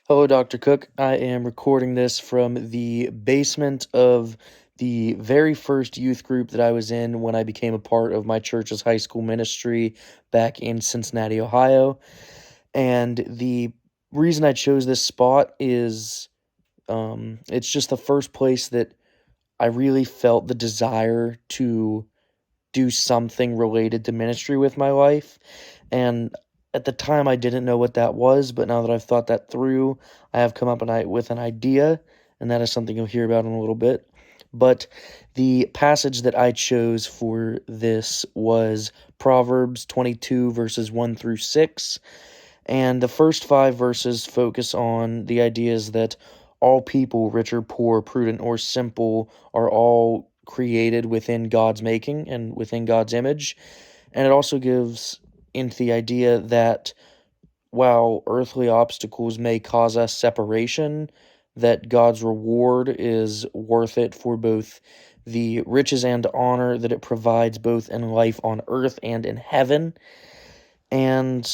Hello, Dr. Cook. I am recording this from the basement of the very first youth group that I was in when I became a part of my church's high school ministry back in Cincinnati, Ohio. And the reason I chose this spot is it's just the first place that I really felt the desire to do something related to ministry with my life. And at the time, I didn't know what that was, but now that I've thought that through, I have come up with an idea, and that is something you'll hear about in a little bit. But the passage that I chose for this was Proverbs 22, verses 1 through 6. And the first 5 verses focus on the ideas that all people, rich or poor, prudent or simple, are all created within God's making and within God's image. And it also gives into the idea that while earthly obstacles may cause us separation, that God's reward is worth it for both the riches and honor that it provides both in life on earth and in heaven. And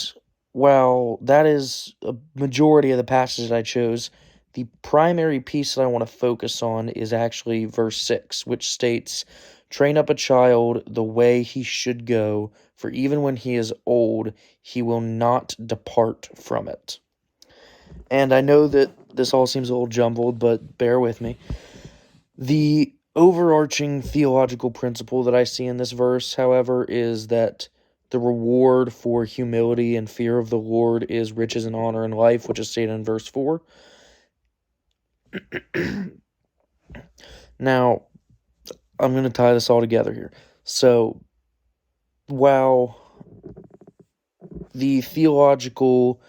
while that is a majority of the passage that I chose, the primary piece that I want to focus on is actually verse 6, which states, "Train up a child the way he should go, for even when he is old, he will not depart from it." And I know that this all seems a little jumbled, but bear with me. The overarching theological principle that I see in this verse, however, is that the reward for humility and fear of the Lord is riches and honor in life, which is stated in verse 4. Now, I'm going to tie this all together here. So, while the theological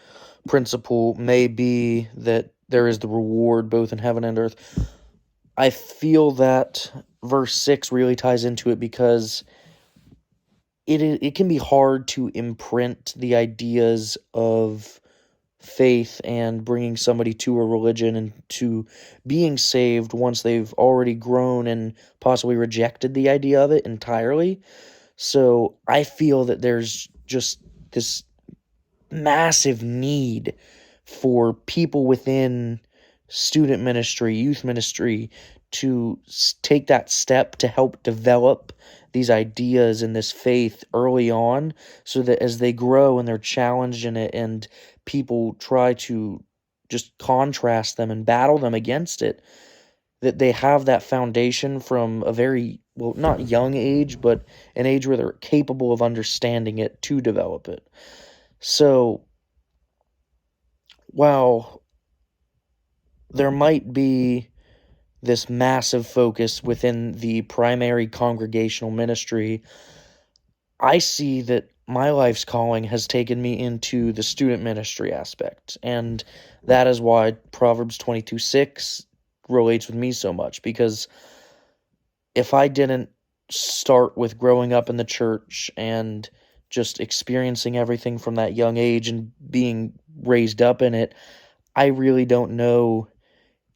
principle may be that there is the reward both in heaven and earth, I feel that verse 6 really ties into it because it can be hard to imprint the ideas of faith and bringing somebody to a religion and to being saved once they've already grown and possibly rejected the idea of it entirely. So I feel that there's just this massive need for people within student ministry, youth ministry, to take that step to help develop these ideas and this faith early on, so that as they grow and they're challenged in it and people try to just contrast them and battle them against it, that they have that foundation from a very, well, not young age, but an age where they're capable of understanding it to develop it. So while there might be this massive focus within the primary congregational ministry, I see that my life's calling has taken me into the student ministry aspect. And that is why Proverbs 22:6 relates with me so much, because if I didn't start with growing up in the church and just experiencing everything from that young age and being raised up in it, I really don't know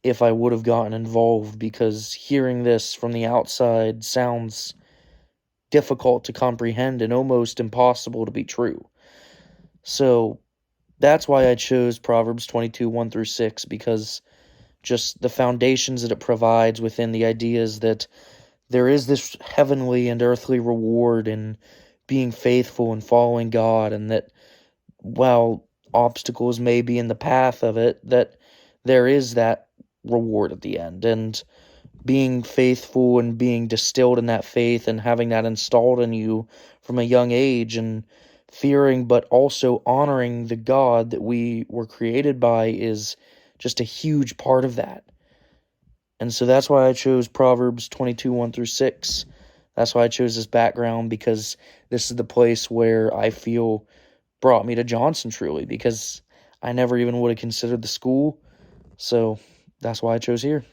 if I would have gotten involved, because hearing this from the outside sounds difficult to comprehend and almost impossible to be true. So that's why I chose Proverbs 22, 1 through 6, because just the foundations that it provides within the ideas that there is this heavenly and earthly reward in being faithful and following God, and that while obstacles may be in the path of it, that there is that reward at the end. And being faithful and being distilled in that faith and having that installed in you from a young age, and fearing but also honoring the God that we were created by, is just a huge part of that. And so that's why I chose Proverbs 22, 1 through 6. That's why I chose this background, because this is the place where I feel brought me to Johnson truly, because I never even would have considered the school. So that's why I chose here.